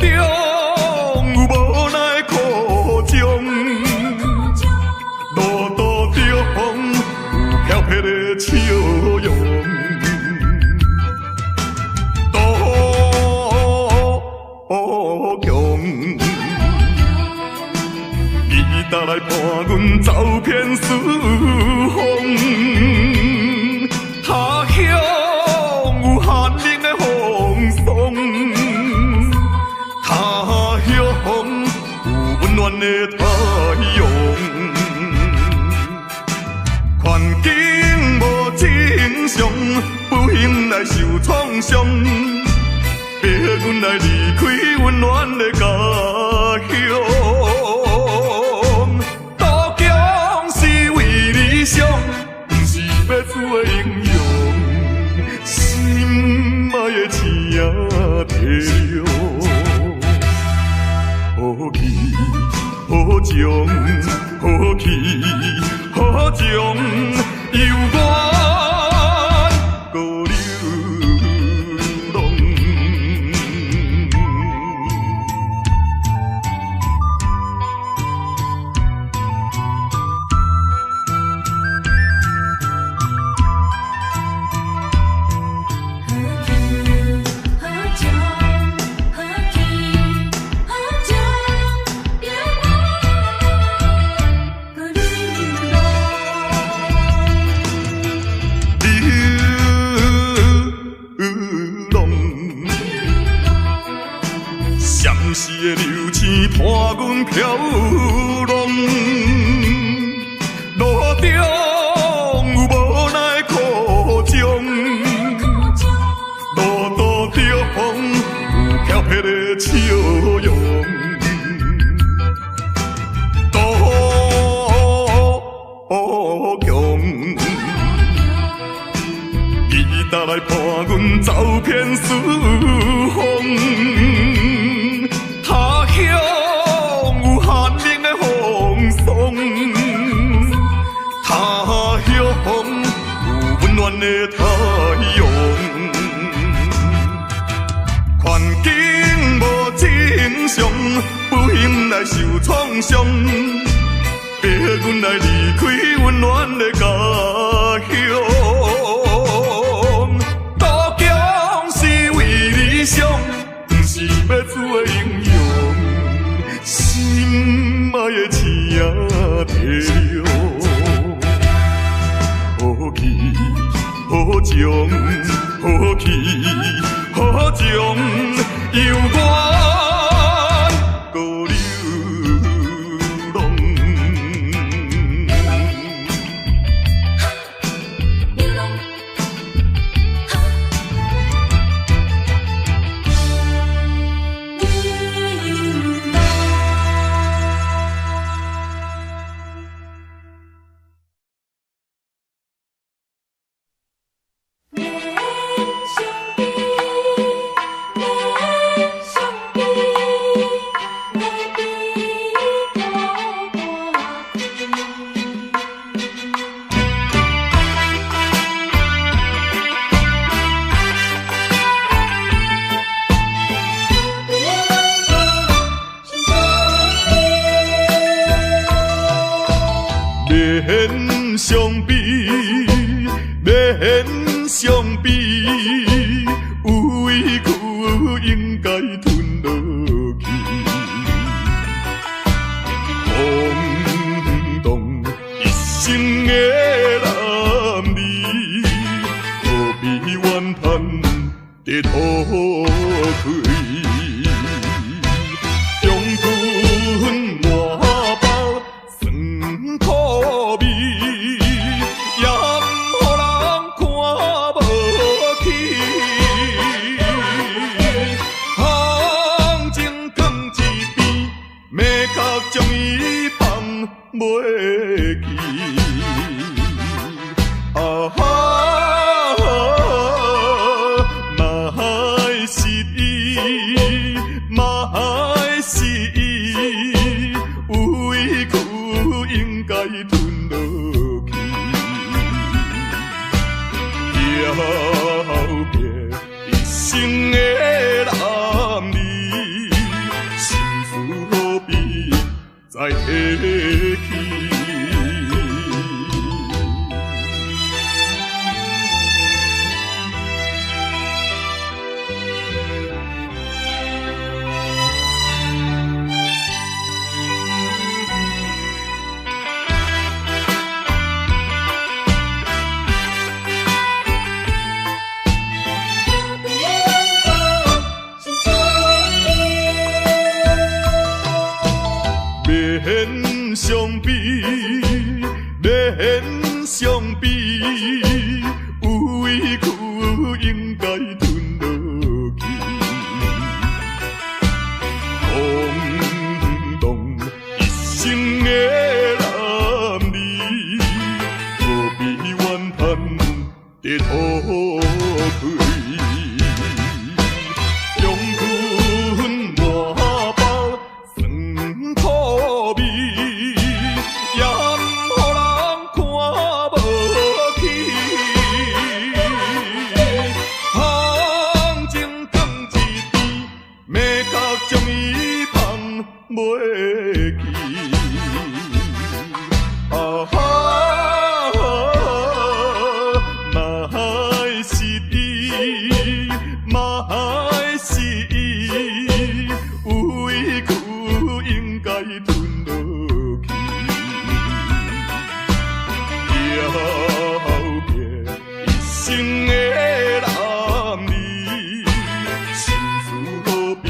中有无奈苦衷，路途中有漂泊的笑容。途中，伊踏来伴阮走遍四方，他乡有寒冷的风霜，他乡有温暖的太阳。环境无正常，不幸来受创伤。逼阮来离开温暖的家乡，途中是为理想，不是要做的英雄，心爱的青提着，好气好情，好气好情，犹原高流浪。闪逝的流星伴阮飘浪，路中有无奈苦衷，路途中有漂泊的笑容。途中，伊踏来伴阮走遍四方。他乡有寒冷的风霜，他乡有温暖的太阳。环境无正常，不幸来受创伤，逼阮来离开温暖的家乡。途中是为理想，不是要做的英雄。心爱的青提着，好气好情，好气好情，犹原高流浪。免相比，免相比，有委屈应该吞落去。空洞一生的男儿，何必怨叹在土开？中吞满包酸苦味。将伊放袂记，嘛是伊，嘛是伊，有委屈应该吞落去，后壁一生的男儿。相比，免相比，有委屈应该吞落去。空洞一生的男儿，何必怨叹在土开？用困满包酸苦味，也毋予人看无起。风情放一边，要甲将伊放袂记。啊哈！嘛是伊，嘛是伊，有委屈应该吞落去。了别一生的男儿，心事何必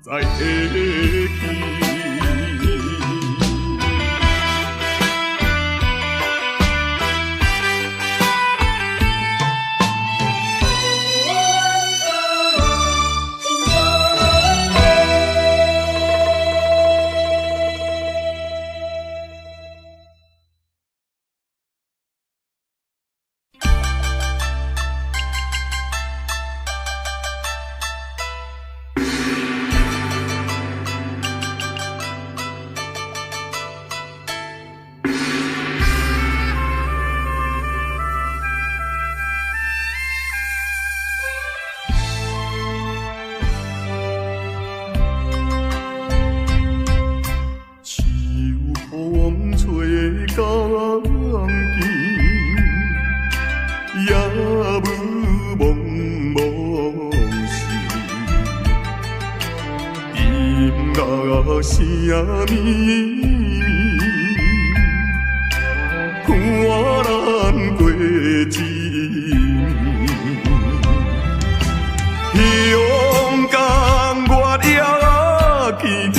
再提起？声咪咪，看咱过一年，勇敢我也记着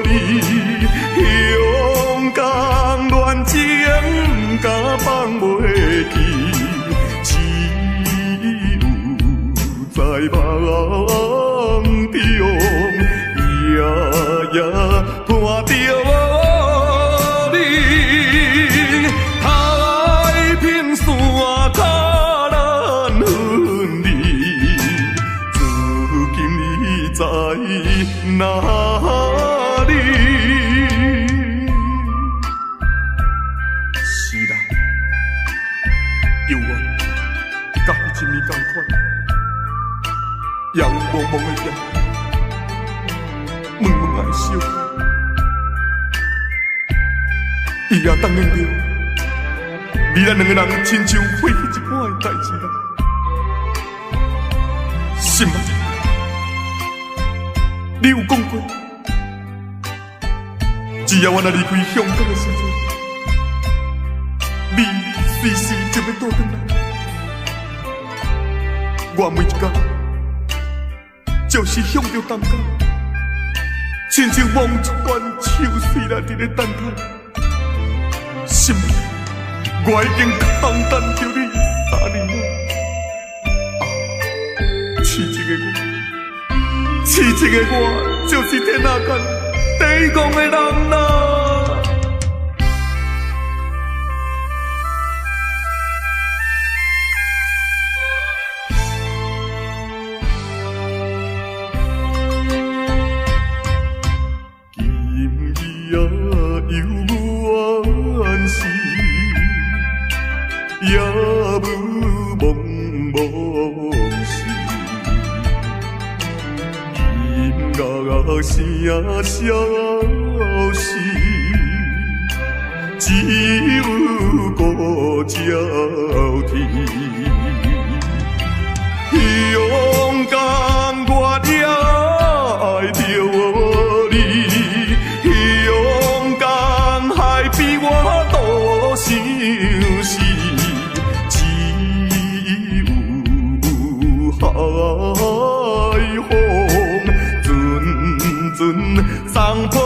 你，勇敢恋情甲放袂记，只有在梦中。夜夜看着你，太平山脚咱分离，如今你在哪里？是啦，犹原甲迄一暝同款，阳蒙蒙的夜。问问爱惜，伊也当应着，你咱两个人亲像过去一半的代志啦，是吗？你有讲过，只要我若离开香港的时阵，你随时就要倒转来，我每一天就是向着东港。亲像望穿秋水内伫咧等待，心我已经空等着你3年了。痴情的我，痴情的我，就是天下间第一戆的人啦。也无梦梦事，音乐声消失，只有孤鸟啼。勇敢我也爱着你，勇敢还比我多想死。海风阵阵送破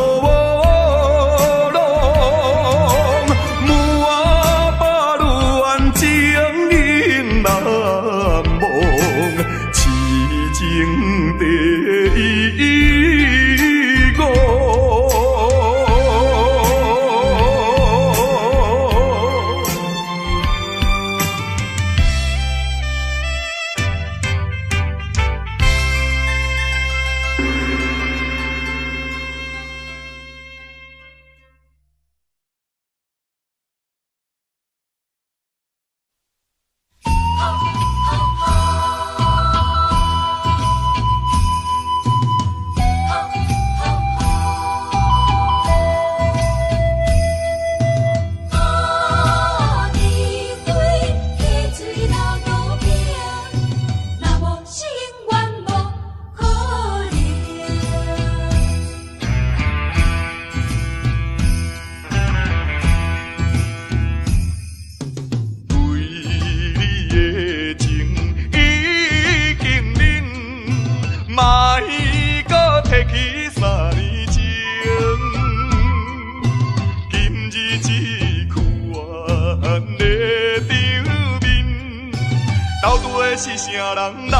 是啥人来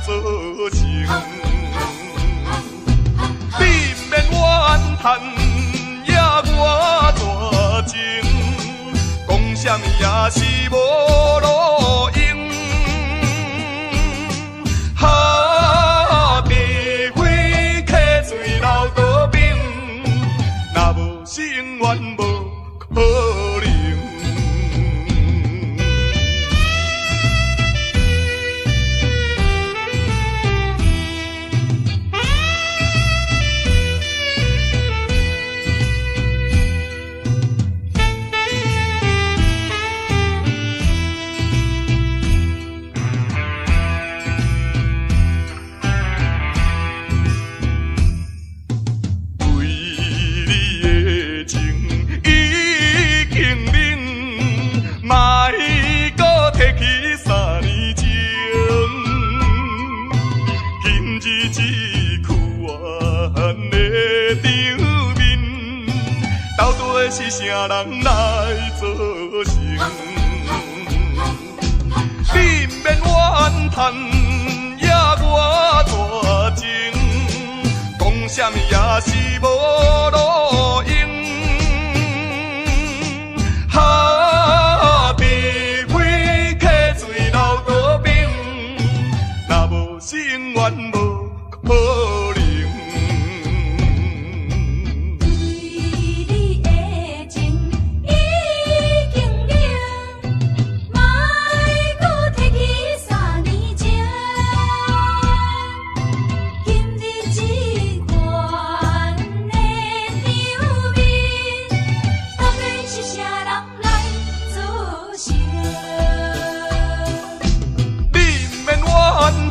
做成？你免怨叹，也我大情，讲啥物也是无路用。哈，地火客水流倒冰，若无是永远无可能。是啥人来做成？你免怨叹，也我大情，讲啥物也是无路用。哈，地火客水流倒冰，若无是永远无可能。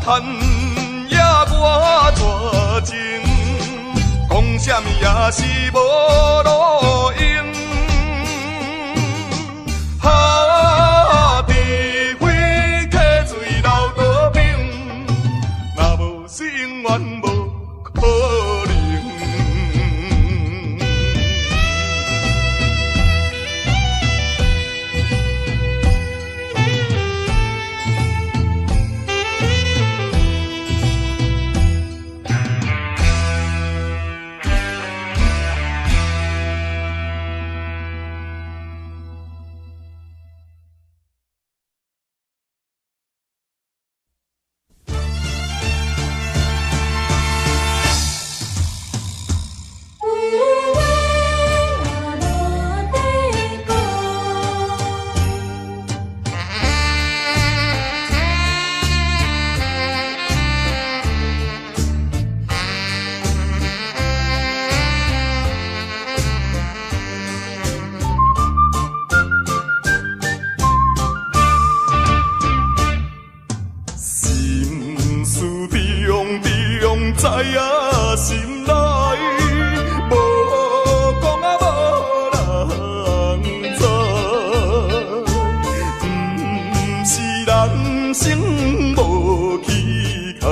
叹也我大情，讲啥物也是无路用。哈，地火客水流倒冰，若无是永远无可能。知影心内，无讲啊无人知。不是人生无气概，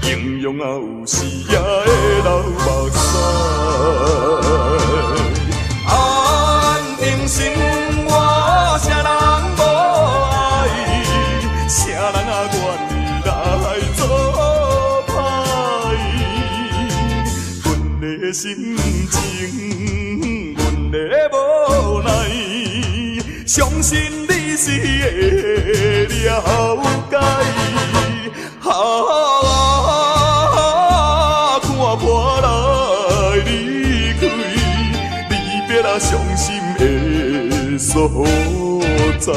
形容啊有时也会流目屎。安定心我啥人无爱，啥人啊愿意来做？心情，阮的无奈，相信你是会了解。看破来离开，离别啊伤心的所在。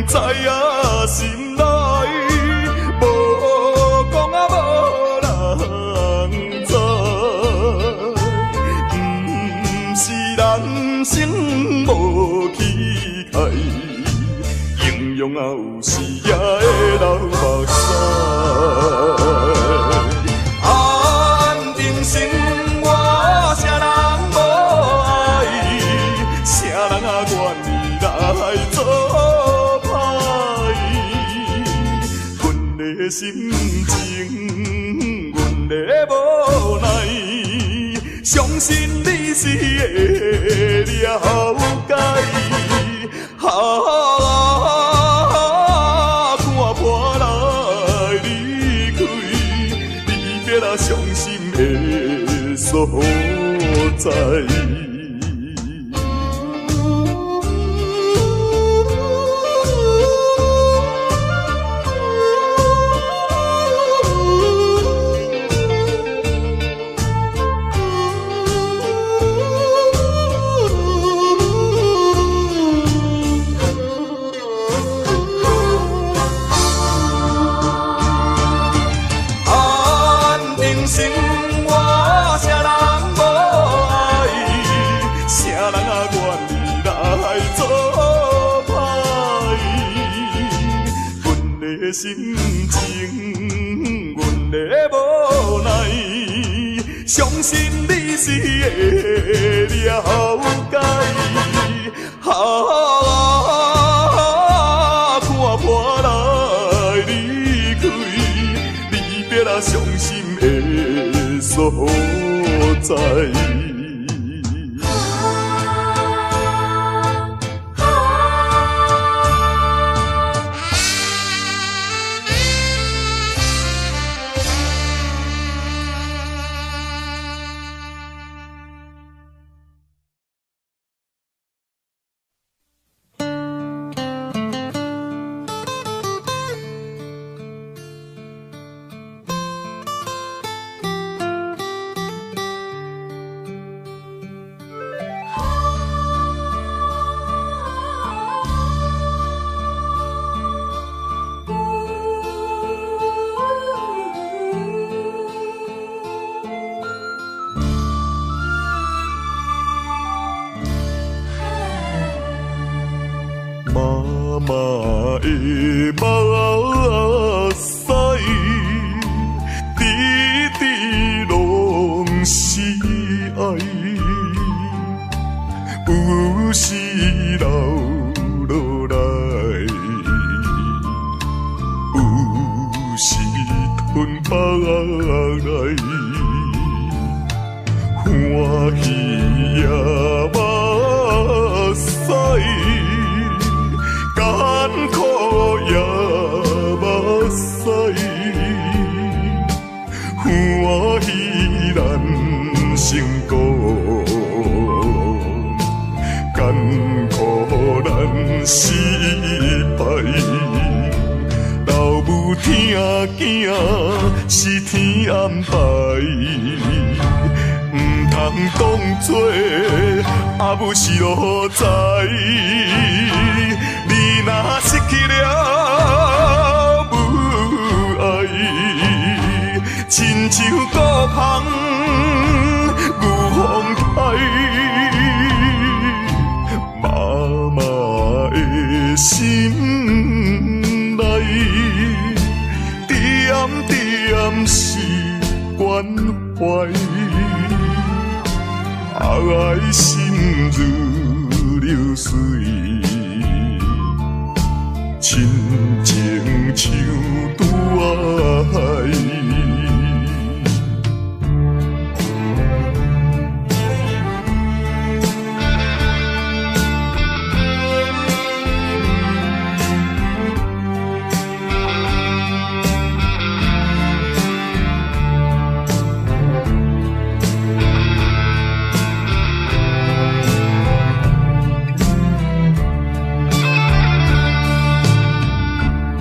知影心内，无讲啊无人知。不是人生无气概，形容啊有时也会流目屎。安定心我啥人无的心情，阮的无奈，相信你是会了解。看破来离开，离别啊伤心的所在。心情，阮的无奈，相信你是会了解。看破来离开，离别啊伤心的所在。妈妈的目屎，滴滴拢是爱，有时流落来，有时吞巴来，欢喜也目屎。艰苦也目屎，欢喜咱成功，艰苦咱失败。老母听囝是天安排，唔通当作阿母是路在。你若失去了母爱，亲像孤芳有风台。妈妈的心内，点点是关怀，爱心如流水。亲情像拄爱，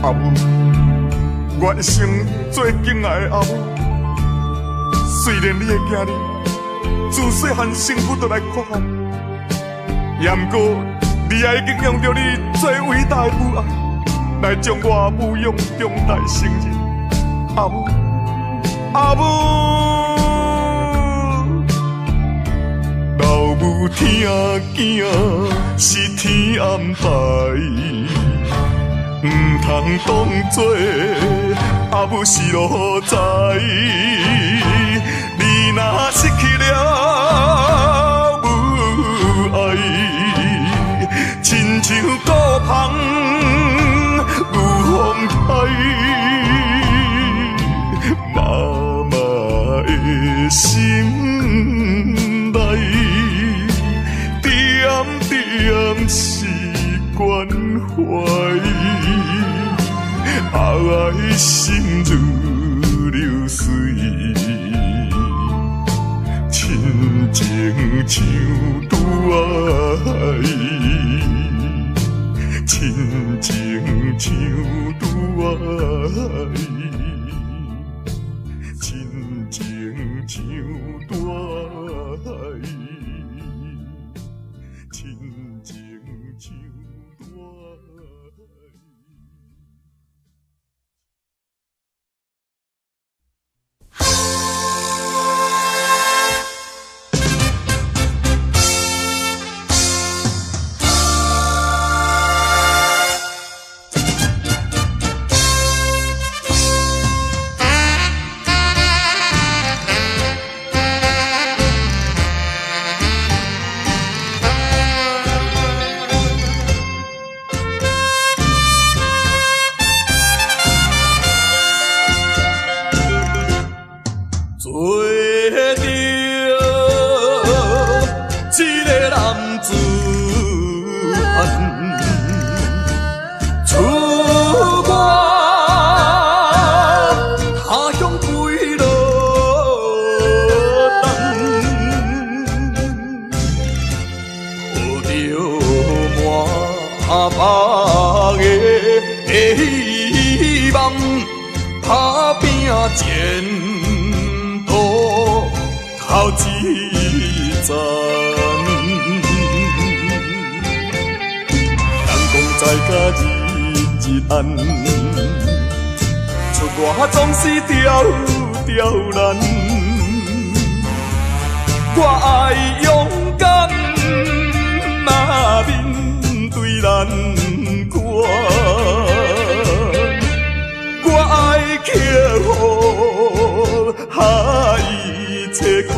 阿母，我一生最敬爱的阿母。虽然你的囝儿自细汉生父就来看我，也毋过你也已经用着你最伟大的母爱来将我母养长大成人。阿母，阿母，老母听囝是天安排。唔通当作阿母是路在，你若失去了母爱，亲像孤芳有风台。爱心如流水，亲情像拄爱，亲情像拄爱，亲情像拄爱，亲情像拄爱。前途头一站，人讲在甲日日暗，出外总是刁难。我爱勇敢，嘛面对难关。我爱克服一切困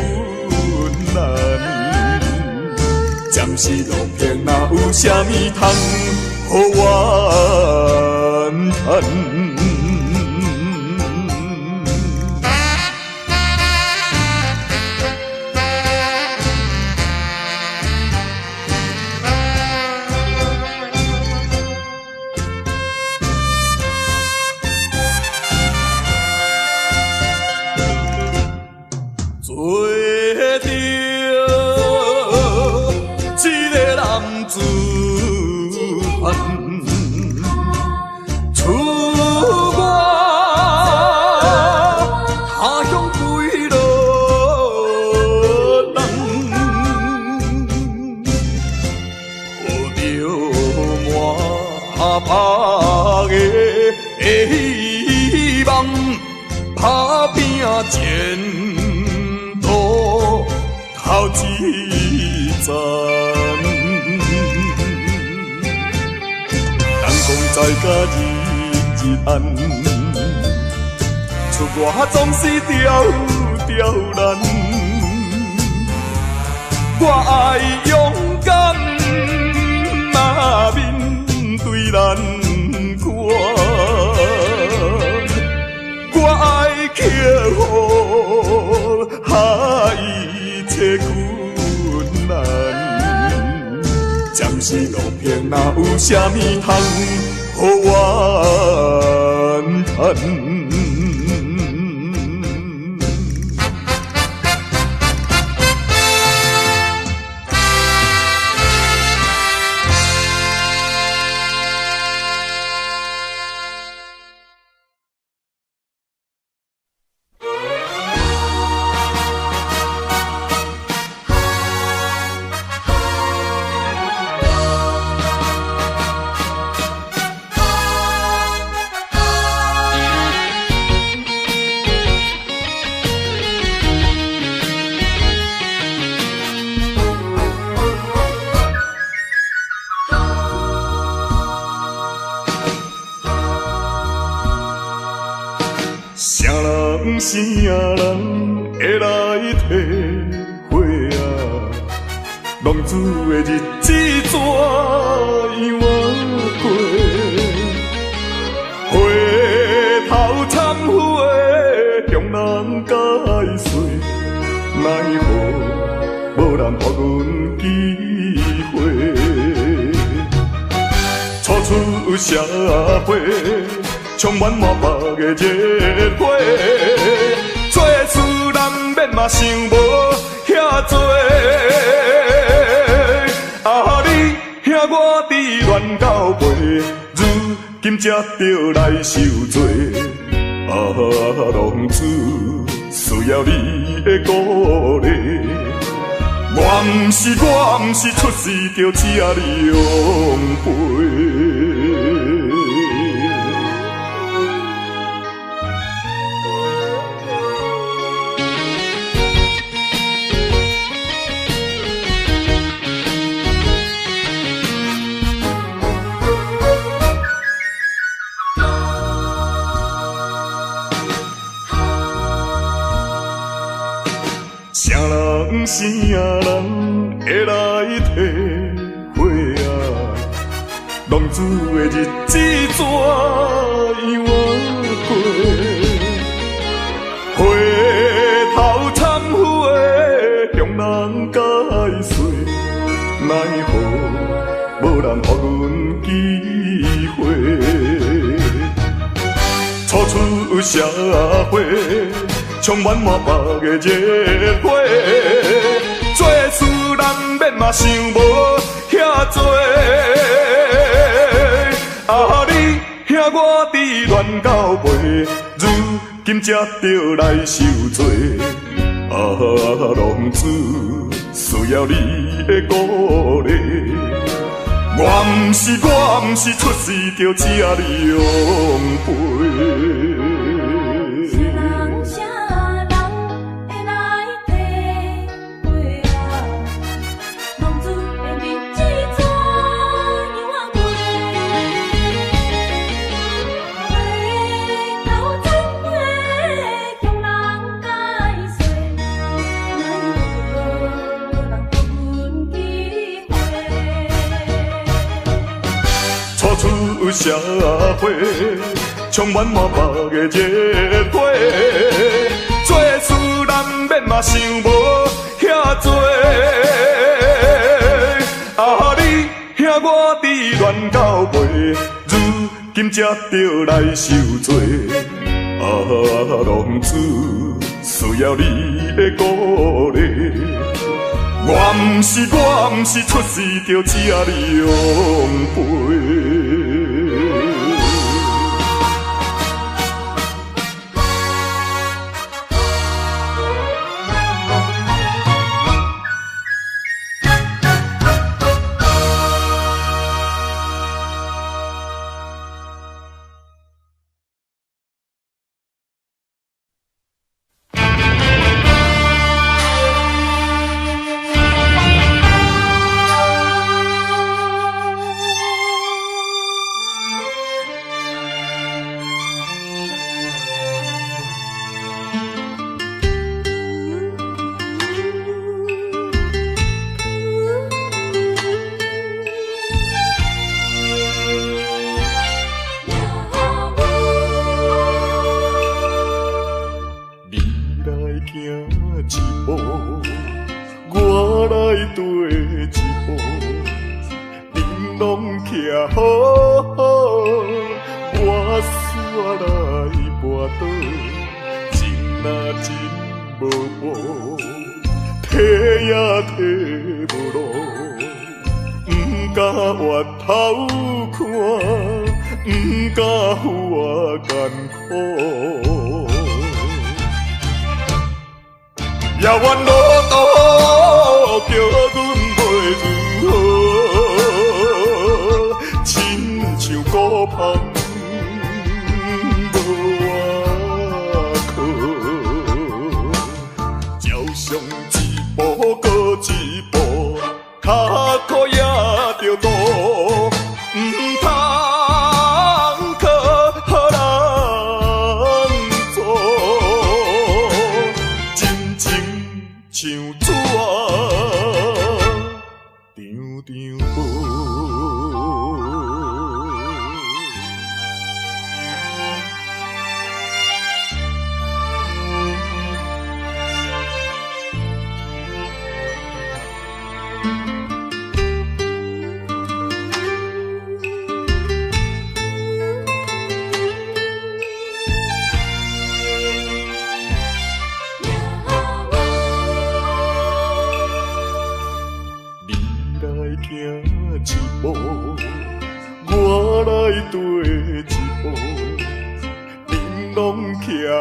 难，暂时路平哪有啥物通予我怨叹？前途头一站，人讲在甲日日暗，出外总是刁难。我爱勇敢，嘛面对难关。我爱克服一切困难，暂时路平哪有啥物通予我怨叹？啥人啥人会来体会啊？浪子的日子怎样过？回头忏悔，向人解释，奈何无人给阮机会？初出社会。充满满腹的热火。做事人免嘛想无遐多，啊你兄我伫乱到背，如今才着来受罪。啊浪子需要你的鼓励。我毋是出世就请你养陪。啥人会来体会啊？浪子的日子怎样过？回头忏悔，向人解释，奈何无人予阮机会？初出社会。充满满腹的热火，做事人免嘛想无遐多。啊你兄我伫乱到背，如今才着来受罪。啊浪子需要你的鼓励。我毋是出世就请你养陪。出社会，充满满腹的热火，做事人免嘛想无遐多。啊你兄我伫乱到背，如今才着来受罪。啊浪子需要你的鼓励。我毋是出世就请你养陪。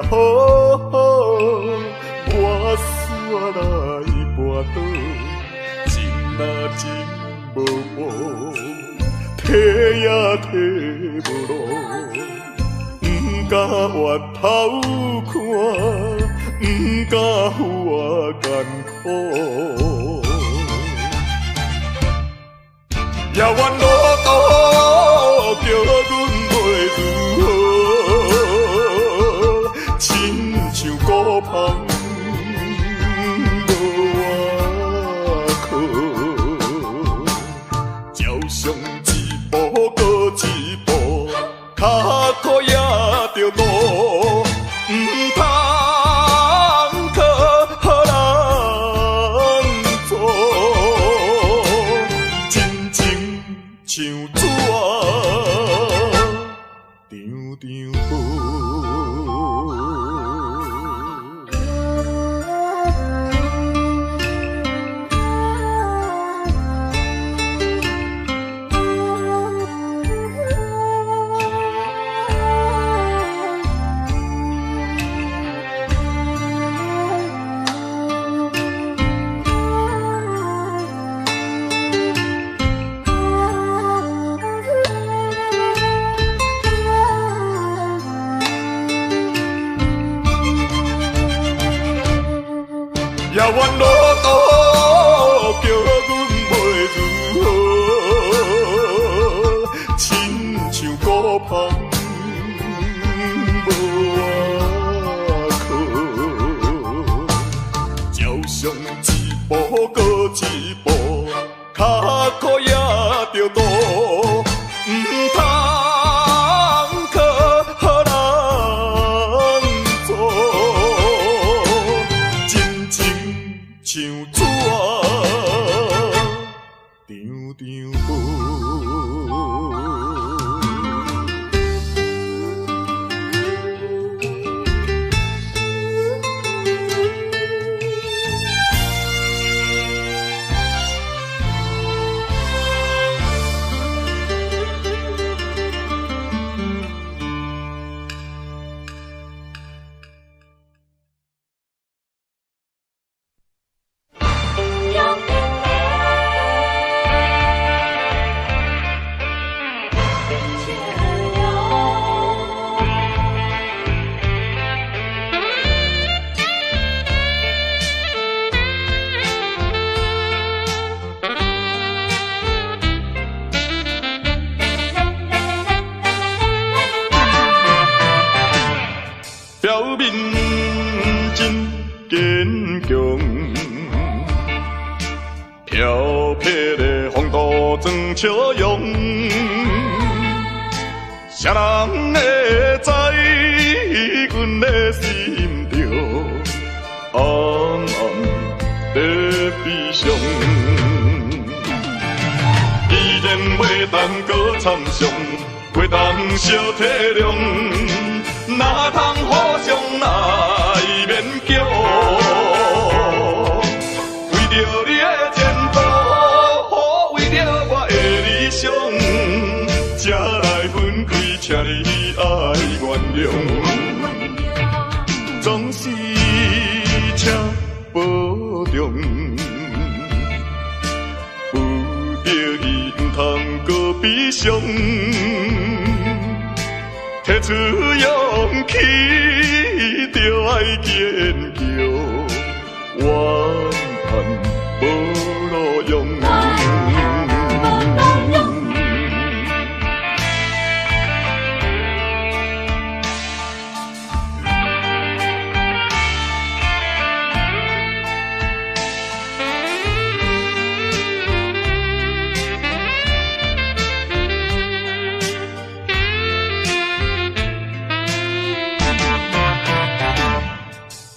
好，我煞来跋倒，情若情无报，体也体无路，不敢回头看，不敢有我艰苦。遥远路途叫阮袂如何，亲像孤芳无外靠，照常一步搁一步，脚苦也着路，唔通靠人做。像纸张张无。遥远路途叫阮袂如何，亲像孤芳无外靠，照常一步搁一步，脚苦也着路，唔通靠人做。像纸张张无。表面真坚强，漂泊的风度装笑容，谁人会知阮的心着暗暗在悲伤？既然袂当搁参详，袂当小体谅。哪通互相来勉强？为着你的前途，为着我的理想，才来分开，请你爱原谅。总是请保重，不得已唔通搁悲伤。提出勇气，就爱坚强，怨叹无路用。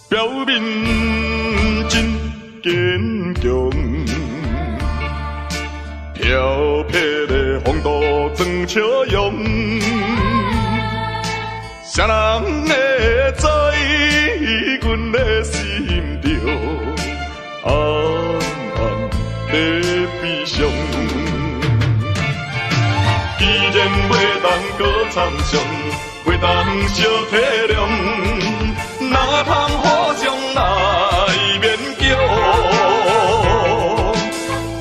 表面真坚强，漂泊的风度装笑容，谁人会知阮的心着暗暗在悲伤？既然袂当搁参详，袂当小体谅，哪通互相来勉强？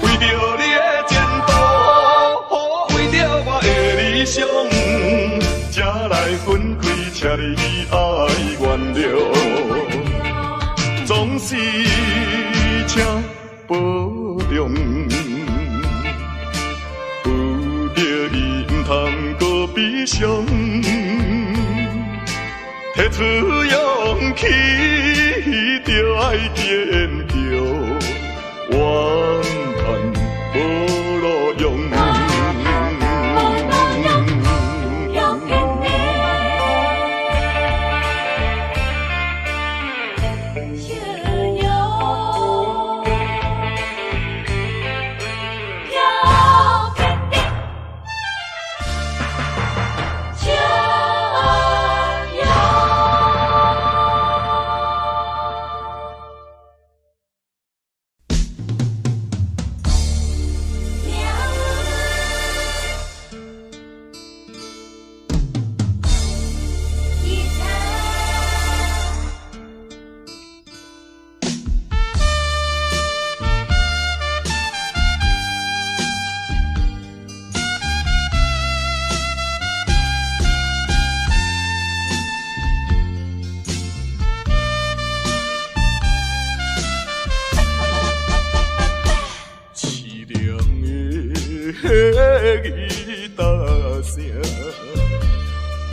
为着你的前途，为着我的理想，才来分开，请你爱原谅。总是请保重，有着伊毋通搁悲伤，摕出勇气，就爱坚强，怨叹无路用。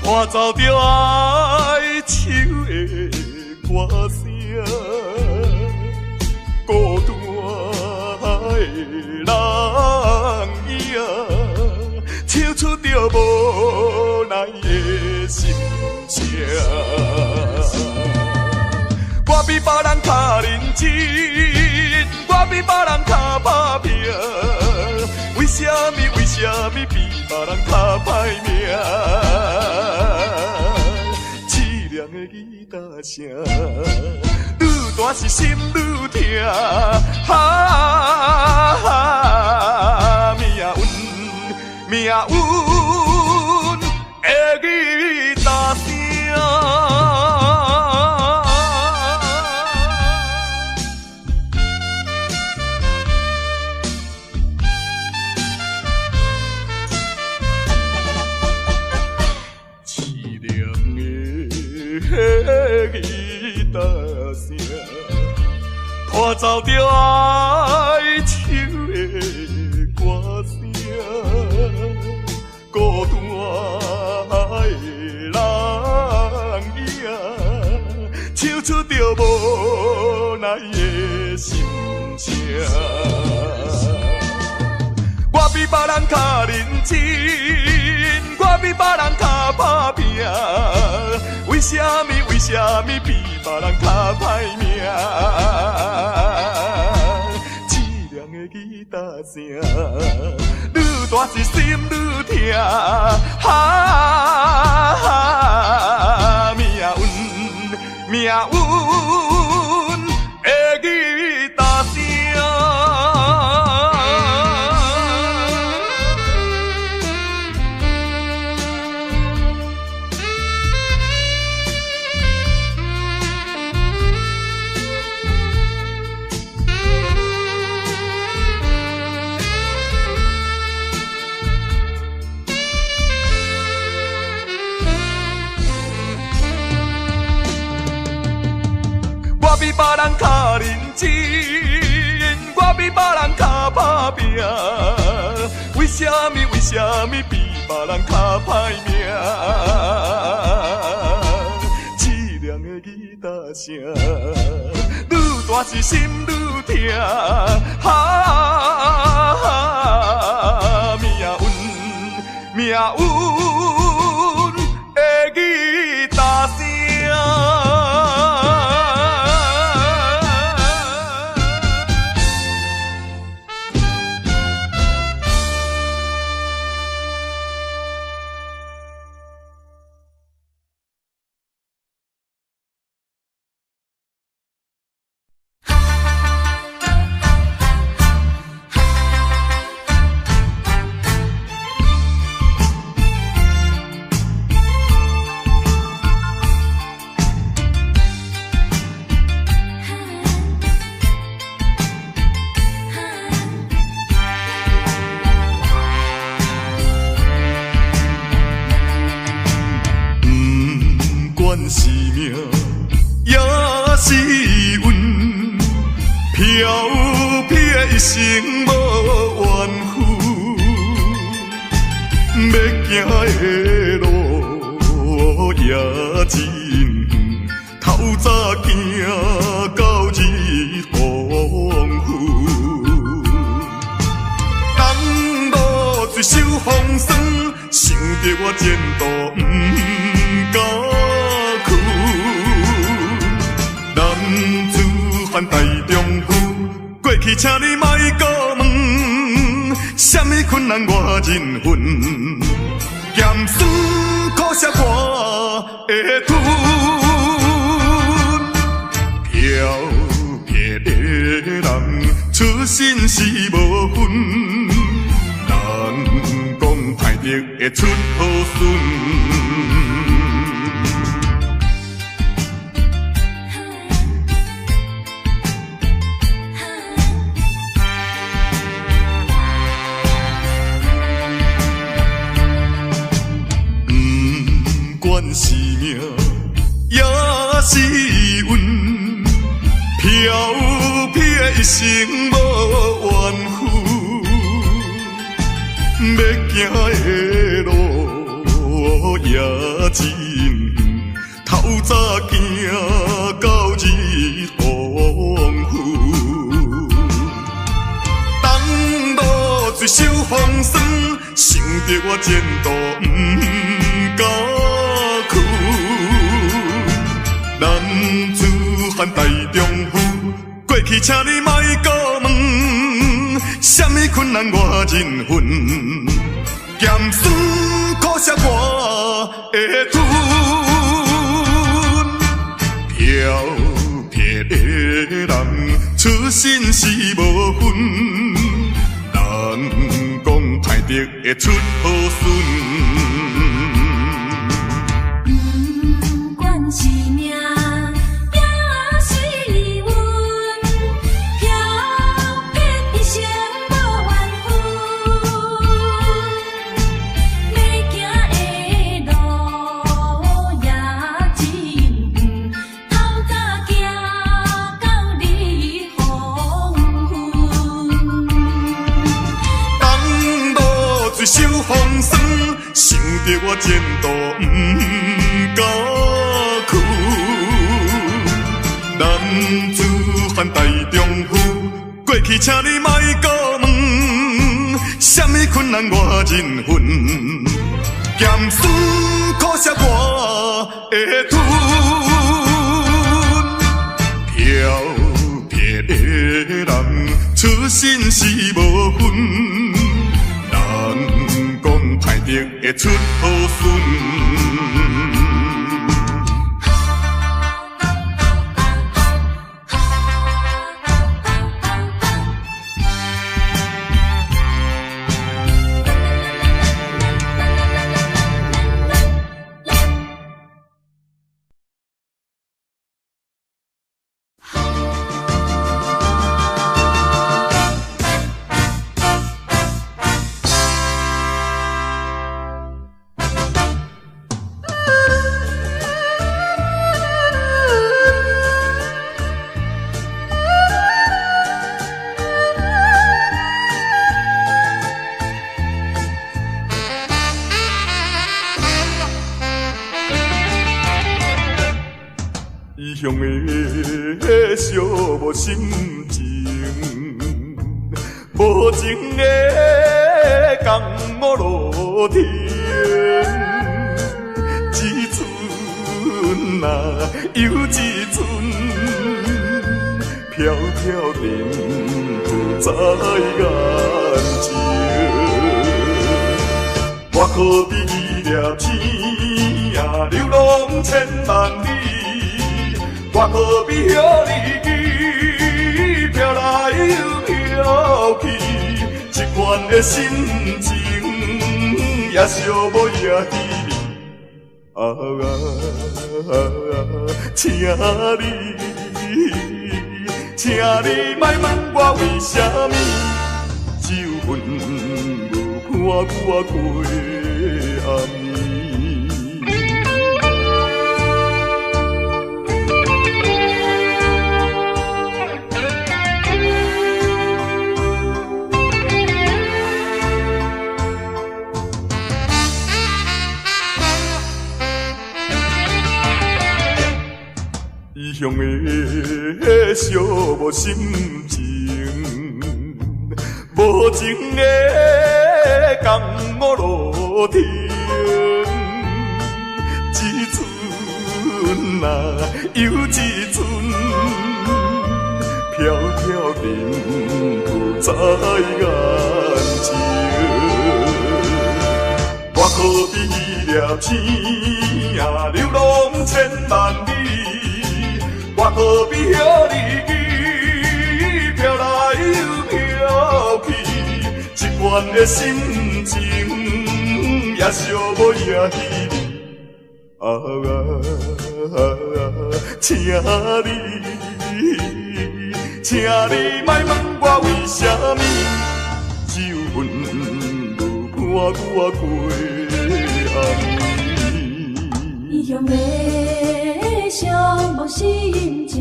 伴奏着哀愁的歌声，孤单的人影，唱出着无奈的心声。我比别人较认真，我比别人较打拼，为什么比别人较歹命？凄凉的吉他声，愈大是心愈痛。哈，命运的吉他声。吉他声，伴奏着哀愁的歌声，孤单的人影，唱出着无奈的心声。我比别人较认真，我比别人较打拼，为什么比别人较歹命？凄凉的吉他声，愈大是心愈痛。哈，命运的吉他声。我比别人较认真，我比别人较打拼，为什么比别人较歹命？凄凉的吉他声，愈大是心愈痛。哈，命运的吉他声。管是命也是运，飘撇的一生无怨恨，要行的路也真远，透早行到日黄昏，人路水手风霜，想着我前途不敢去。男子汉大丈夫，过去请你莫搁问，什么困难我忍恨，咸酸苦涩我会吞。飘撇的人出身是无分，人讲歹德会出好孙。不管是命也是运，飘撇一生无怨恨，要行的路也真远，透早行到日黄昏，东路水手风霜，想着我前途不敢。男子汉大丈夫，过去请你莫搁问，什么困难我忍恨，咸酸苦涩我会吞。飘撇的人出身是无分，人讲歹德会出好孙。是命也是运，飘撇一生无怨恨，要行的路也真远，透早行到日黄昏。东路水手风霜，想着我前途不敢。男子汉大丈夫，过去请你莫搁问，什么困难我忍恨，咸酸苦涩我会吞。飘撇的人出身是无分，人讲歹德会出好孙。异乡的寂寞心情，无情的江某路天，一寸啊又一寸，飘飘然浮在眼前。我可比伊粒星啊，流浪千万里。我可比遐日记飘来又飘去，一款的心情也寂寞也稀微。请你莫问我为什么，只有阮无看我过暗暝。异乡的寂寞心情，无情的江湖路程，一寸啊又一寸，飘飘沉浮在眼前。我可比粒星啊，流浪千万里。我可比遐日记，飘来又飘去，一款的心情也寂寞也稀微。啊，请你莫问我为什么，只有阮无伴我过暗暝。异乡的寂寞心情，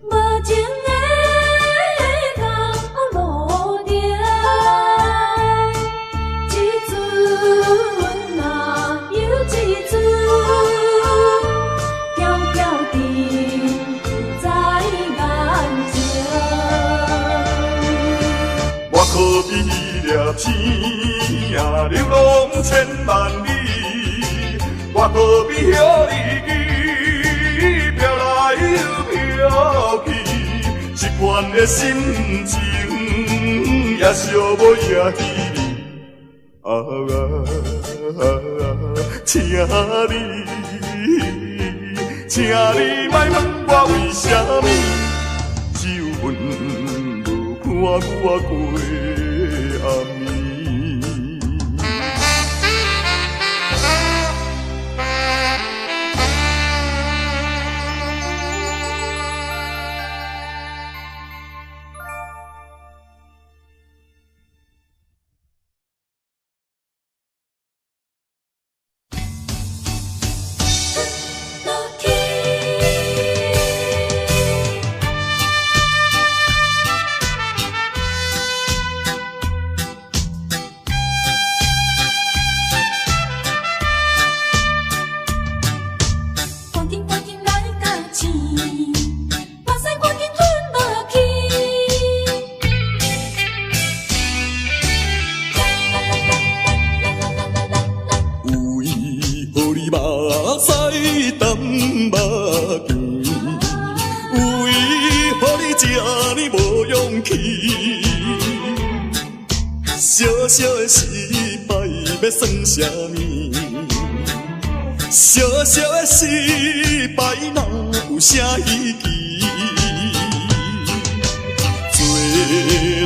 无情的江湖路程，一寸啊又一寸，飘飘沉浮在眼前。我可比粒星啊，流浪千万里。我可比遐日记，飘来又飘去，一款的心情也寂寞也稀微。啊，请你莫问我为什么，只有阮无伴我过暗暝。小小的失败要算啥物？小小的失败哪有啥意义？做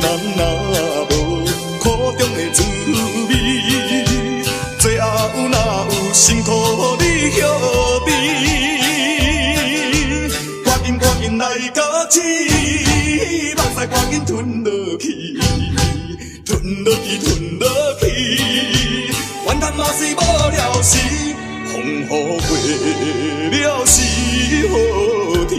人哪无苦中的滋味？最后哪有辛苦你晓得？赶紧来到起，目屎赶紧吞落去。吞落去，怨叹嘛是无了时，风雨过了是好天。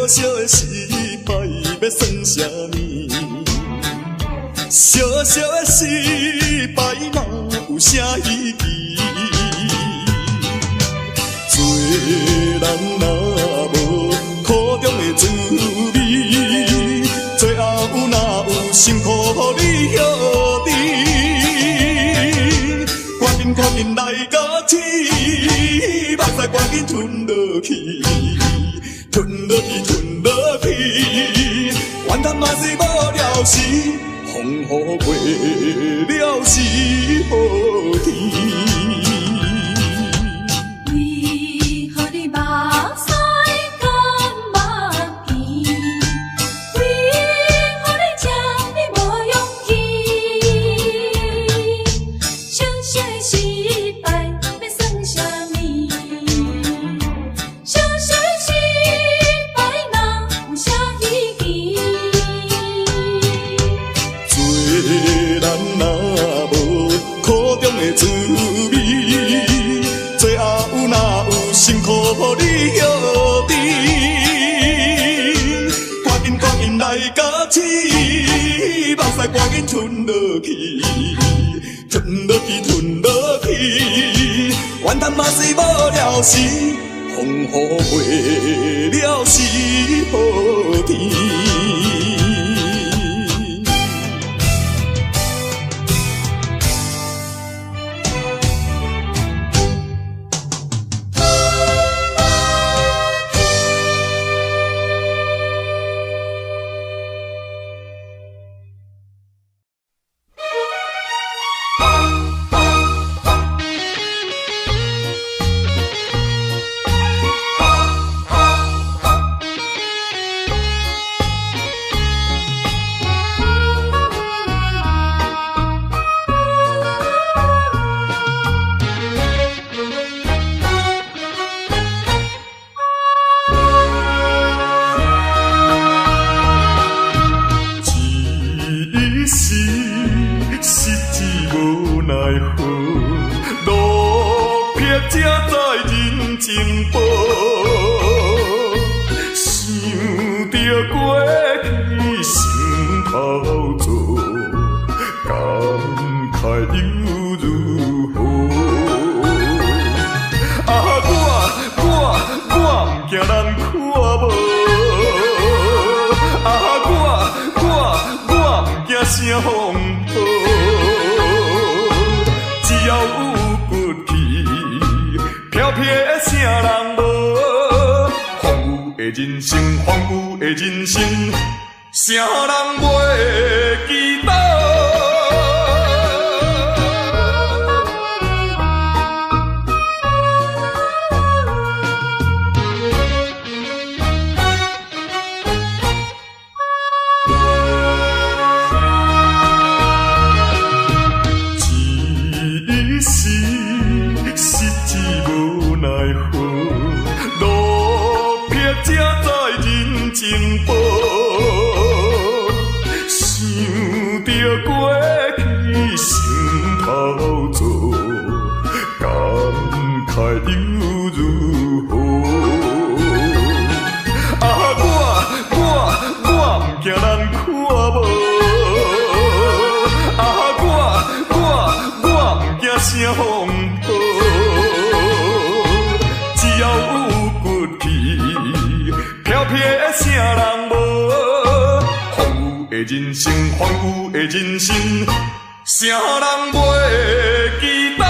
小的失败要算啥物？小小的失败哪有啥意义？做人哪无苦中的滋味？最后哪有辛苦你晓得？赶紧来到起，目屎赶紧吞落去。吞落去，怨叹嘛是无了时，风雨过了是好天。为何你目屎干目甜？为何你这么无勇气？小小的失败要算啥物？阮落去，怨叹嘛是无了时，风雨过了是好天。人生荒芜的人生，啥人袂记得？一时失志无奈何。才在人情薄，想着过去心头做，感慨又如何？啊，我不惊人看无，啊，我不惊啥风波，只要有骨气。飘撇的啥人无？荒芜的人生，荒芜的人生，啥人袂记得？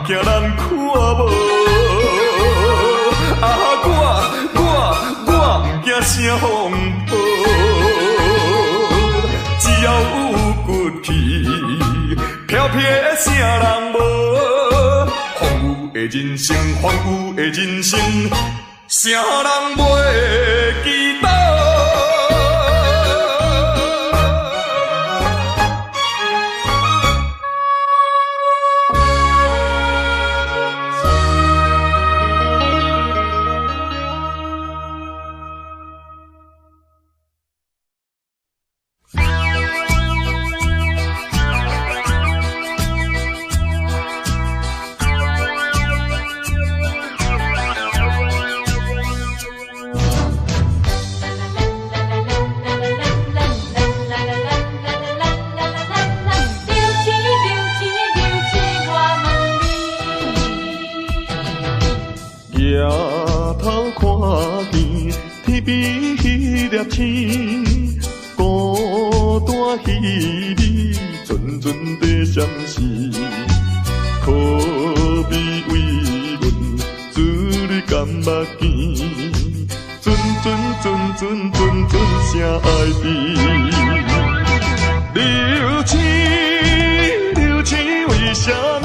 惊人看无，啊，我不惊啥风波，只要有骨气，飘撇的啥人无？荒芜的人生，荒芜的人生，啥人袂记得？抬头看见天边迄粒星，孤单彼你阵阵地闪烁，可比为阮珠泪甘目见，阵声爱悲。流星为什么？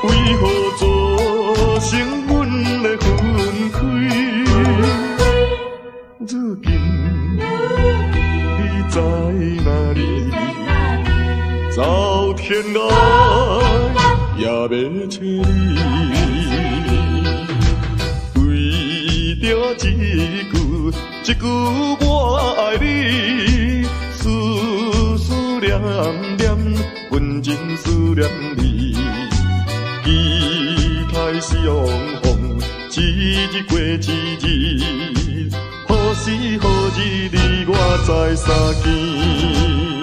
为何造成阮的分开？如今你在哪里？走天涯也要找你。为着一句我爱你，思思念念，阮真思念你。期待相逢，一日过一日，何时何日你我再相见？